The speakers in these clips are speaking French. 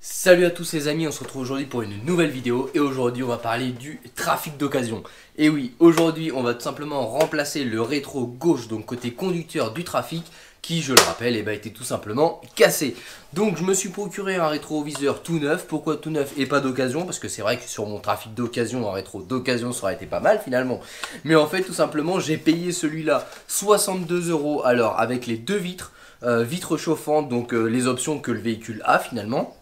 Salut à tous les amis, on se retrouve aujourd'hui pour une nouvelle vidéo et aujourd'hui on va parler du trafic d'occasion. Et oui, aujourd'hui on va tout simplement remplacer le rétro gauche, donc côté conducteur du trafic, qui je le rappelle était tout simplement cassé. Donc je me suis procuré un rétroviseur tout neuf. Pourquoi tout neuf et pas d'occasion? Parce que c'est vrai que sur mon trafic d'occasion, un rétro d'occasion ça aurait été pas mal finalement. Mais en fait tout simplement j'ai payé celui-là 62 €, alors avec les deux vitres, vitres chauffantes, donc les options que le véhicule a finalement.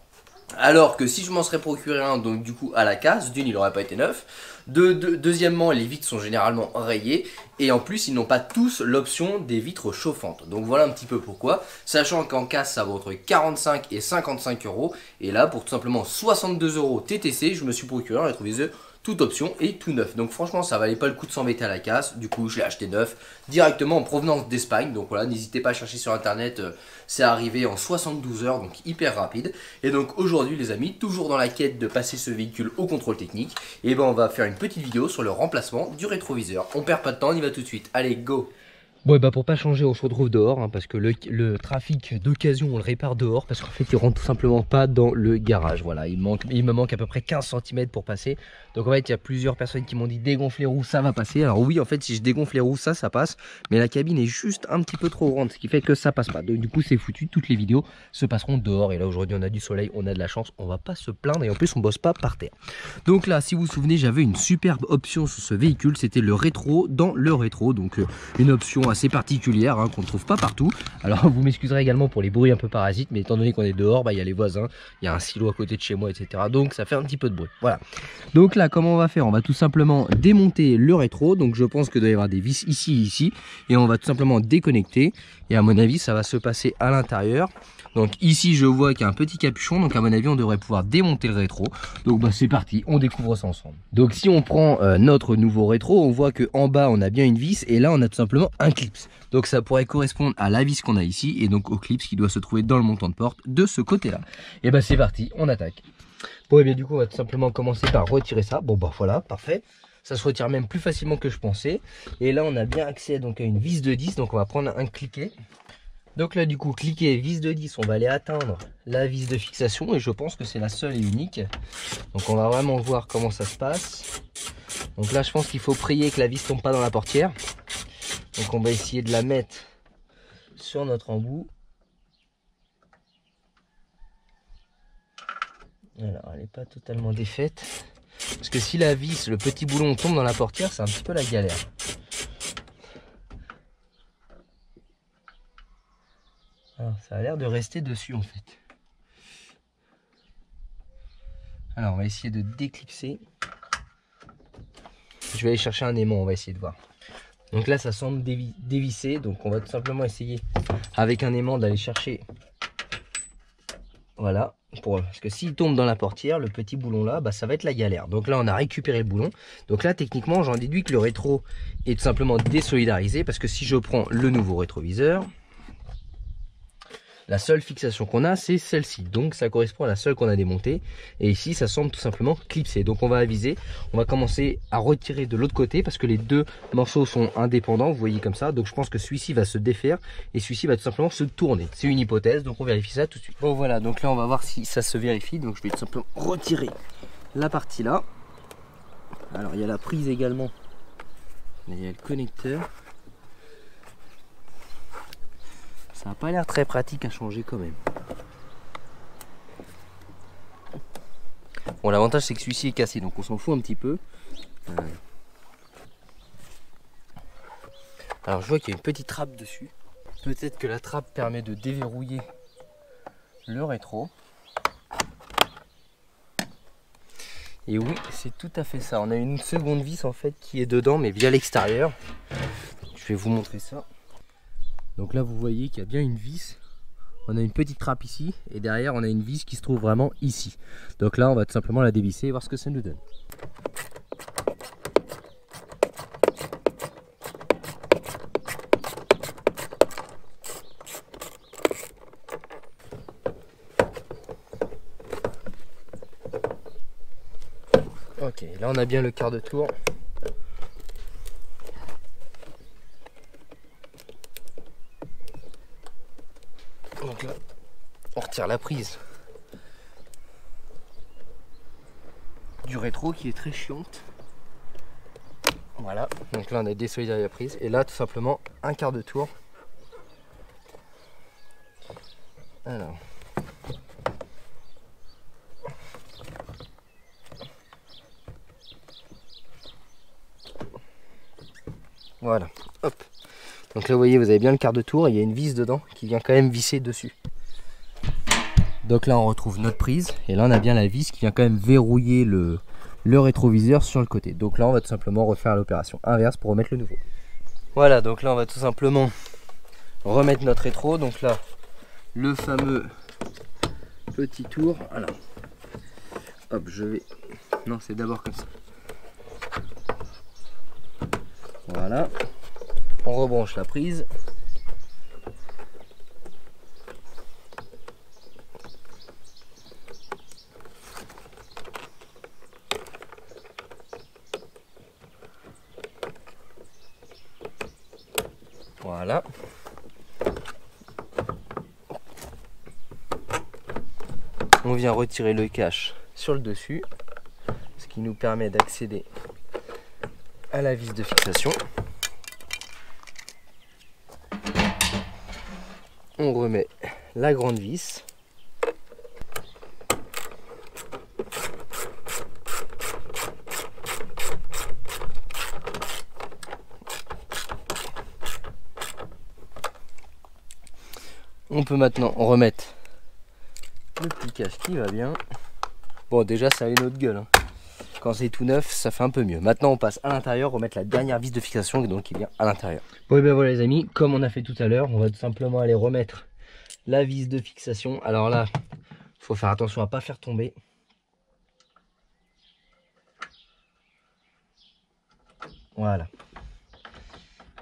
Alors que si je m'en serais procuré un, donc du coup à la casse, d'une il n'aurait pas été neuf. Deuxièmement, les vitres sont généralement rayées. Et en plus, ils n'ont pas tous l'option des vitres chauffantes. Donc voilà un petit peu pourquoi. Sachant qu'en casse, ça vaut entre 45 et 55 €. Et là, pour tout simplement 62 € TTC, je me suis procuré un rétroviseur toute option et tout neuf. Donc franchement, ça valait pas le coup de s'embêter à la casse. Du coup, je l'ai acheté neuf directement en provenance d'Espagne. Donc voilà, n'hésitez pas à chercher sur internet. C'est arrivé en 72 heures, donc hyper rapide. Et donc aujourd'hui, les amis, toujours dans la quête de passer ce véhicule au contrôle technique, et ben on va faire une petite vidéo sur le remplacement du rétroviseur. On perd pas de temps, on y va tout de suite. Allez, go! Bon, et bah pour pas changer, on se retrouve dehors, hein, parce que le trafic d'occasion, on le répare dehors, parce qu'en fait, il rentre tout simplement pas dans le garage. Voilà, il me manque à peu près 15 cm pour passer. Donc en fait, il y a plusieurs personnes qui m'ont dit dégonfle les roues, ça va passer. Alors oui, en fait, si je dégonfle les roues, ça passe. Mais la cabine est juste un petit peu trop grande, ce qui fait que ça passe pas. Donc du coup, c'est foutu. Toutes les vidéos se passeront dehors. Et là, aujourd'hui, on a du soleil, on a de la chance, on va pas se plaindre. Et en plus, on bosse pas par terre. Donc là, si vous vous souvenez, j'avais une superbe option sur ce véhicule. C'était le rétro dans le rétro. Donc une option assez particulière, hein, qu'on ne trouve pas partout. Alors vous m'excuserez également pour les bruits un peu parasites, mais étant donné qu'on est dehors, il y a les voisins, il y a un silo à côté de chez moi, etc. Donc ça fait un petit peu de bruit. Voilà. Donc là, comment on va faire? On va tout simplement démonter le rétro. Donc je pense que doit y avoir des vis ici, et on va tout simplement déconnecter. Et à mon avis, ça va se passer à l'intérieur. Donc ici, je vois qu'il y a un petit capuchon. Donc à mon avis, on devrait pouvoir démonter le rétro. Donc c'est parti, on découvre ça ensemble. Donc si on prend notre nouveau rétro, on voit que en bas, on a bien une vis. Et là, on a tout simplement un clip. Donc ça pourrait correspondre à la vis qu'on a ici. Et donc au clip qui doit se trouver dans le montant de porte de ce côté-là. Et bah c'est parti, on attaque. Bon, et bien du coup, on va tout simplement commencer par retirer ça. Bon bah voilà, parfait. Ça se retire même plus facilement que je pensais. Et là, on a bien accès donc à une vis de 10. Donc on va prendre un cliquet. Donc là du coup, cliquer vis de 10, on va aller atteindre la vis de fixation et je pense que c'est la seule et unique. Donc on va vraiment voir comment ça se passe. Donc là je pense qu'il faut prier que la vis tombe pas dans la portière. Donc on va essayer de la mettre sur notre embout. Alors elle n'est pas totalement défaite. Parce que si la vis, le petit boulon tombe dans la portière, c'est un petit peu la galère. Alors, ça a l'air de rester dessus en fait. Alors on va essayer de déclipser. Je vais aller chercher un aimant, on va essayer de voir. Donc là ça semble dévissé, donc on va tout simplement essayer avec un aimant d'aller chercher. Voilà, parce que s'il tombe dans la portière, le petit boulon là, ça va être la galère. Donc là on a récupéré le boulon. Donc là techniquement j'en déduis que le rétro est tout simplement désolidarisé, parce que si je prends le nouveau rétroviseur, la seule fixation qu'on a, c'est celle-ci. Donc ça correspond à la seule qu'on a démontée. Et ici, ça semble tout simplement clipsé. Donc on va aviser. On va commencer à retirer de l'autre côté parce que les deux morceaux sont indépendants. Vous voyez comme ça. Donc je pense que celui-ci va se défaire et celui-ci va tout simplement se tourner. C'est une hypothèse. Donc on vérifie ça tout de suite. Bon voilà. Donc là, on va voir si ça se vérifie. Donc je vais tout simplement retirer la partie là. Alors il y a la prise également. Il y a le connecteur. Ça n'a pas l'air très pratique à changer quand même. Bon, l'avantage c'est que celui-ci est cassé, donc on s'en fout un petit peu. Alors je vois qu'il y a une petite trappe dessus. Peut-être que la trappe permet de déverrouiller le rétro. Et oui, c'est tout à fait ça. On a une seconde vis en fait qui est dedans, mais via l'extérieur. Je vais vous montrer ça. Donc là vous voyez qu'il y a bien une vis. On a une petite trappe ici et derrière on a une vis qui se trouve vraiment ici. Donc là on va tout simplement la dévisser et voir ce que ça nous donne. Ok, là on a bien le quart de tour. Donc là, on retire la prise du rétro qui est très chiante. Voilà, donc là on a désolidarié la prise et là tout simplement un quart de tour. Alors. Voilà, hop. Donc là vous voyez, vous avez bien le quart de tour, il y a une vis dedans qui vient quand même visser dessus. Donc là on retrouve notre prise et là on a bien la vis qui vient quand même verrouiller le rétroviseur sur le côté. Donc là on va tout simplement refaire l'opération inverse pour remettre le nouveau. Voilà, donc là on va tout simplement remettre notre rétro. Donc là le fameux petit tour. Alors, hop, je vais... Non, c'est d'abord comme ça. Voilà, on rebranche la prise. Voilà. On vient retirer le cache sur le dessus, ce qui nous permet d'accéder à la vis de fixation. On remet la grande vis. On peut maintenant remettre le petit cache qui va bien. Bon, déjà ça a une autre gueule, hein. Quand c'est tout neuf, ça fait un peu mieux. Maintenant on passe à l'intérieur, remettre la dernière vis de fixation donc qui vient à l'intérieur. Bon et bien voilà les amis, comme on a fait tout à l'heure, on va tout simplement aller remettre la vis de fixation. Alors là, il faut faire attention à ne pas faire tomber. Voilà.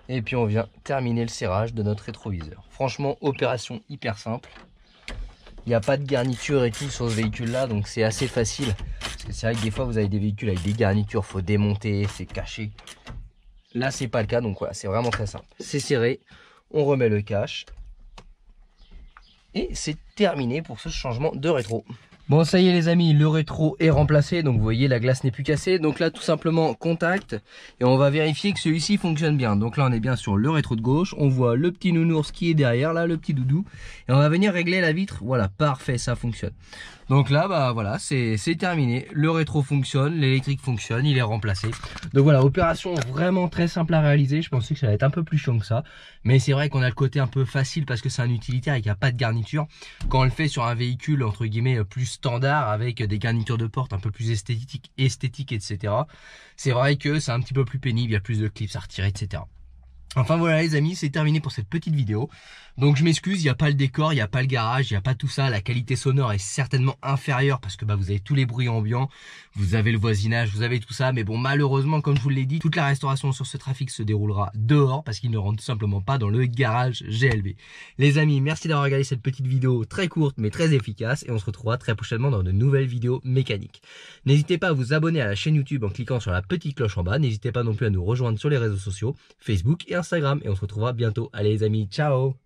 Et puis on vient terminer le serrage de notre rétroviseur. Franchement, opération hyper simple. Il n'y a pas de garniture et tout sur ce véhicule là, donc c'est assez facile. Parce que c'est vrai que des fois vous avez des véhicules avec des garnitures, faut démonter, c'est caché. Là c'est pas le cas, donc voilà, c'est vraiment très simple. C'est serré, on remet le cache. Et c'est terminé pour ce changement de rétro. Bon ça y est les amis, le rétro est remplacé, donc vous voyez la glace n'est plus cassée. Donc là tout simplement contact et on va vérifier que celui-ci fonctionne bien. Donc là on est bien sur le rétro de gauche, on voit le petit nounours qui est derrière là, le petit doudou. Et on va venir régler la vitre, voilà parfait, ça fonctionne. Donc là bah voilà, c'est terminé, le rétro fonctionne, l'électrique fonctionne, il est remplacé. Donc voilà, opération vraiment très simple à réaliser, je pensais que ça allait être un peu plus chiant que ça. Mais c'est vrai qu'on a le côté un peu facile parce que c'est un utilitaire et qu'il n'y a pas de garniture. Quand on le fait sur un véhicule entre guillemets plus standard avec des garnitures de porte un peu plus esthétiques, etc. C'est vrai que c'est un petit peu plus pénible, il y a plus de clips à retirer, etc. Enfin voilà les amis, c'est terminé pour cette petite vidéo. Donc je m'excuse, il n'y a pas le décor, il n'y a pas le garage, il n'y a pas tout ça. La qualité sonore est certainement inférieure parce que bah, vous avez tous les bruits ambiants, vous avez le voisinage, vous avez tout ça. Mais bon, malheureusement, comme je vous l'ai dit, toute la restauration sur ce trafic se déroulera dehors parce qu'il ne rentre tout simplement pas dans le garage GLB. Les amis, merci d'avoir regardé cette petite vidéo très courte mais très efficace. Et on se retrouvera très prochainement dans de nouvelles vidéos mécaniques. N'hésitez pas à vous abonner à la chaîne YouTube en cliquant sur la petite cloche en bas. N'hésitez pas non plus à nous rejoindre sur les réseaux sociaux, Facebook et Instagram. Et on se retrouvera bientôt. Allez les amis, ciao!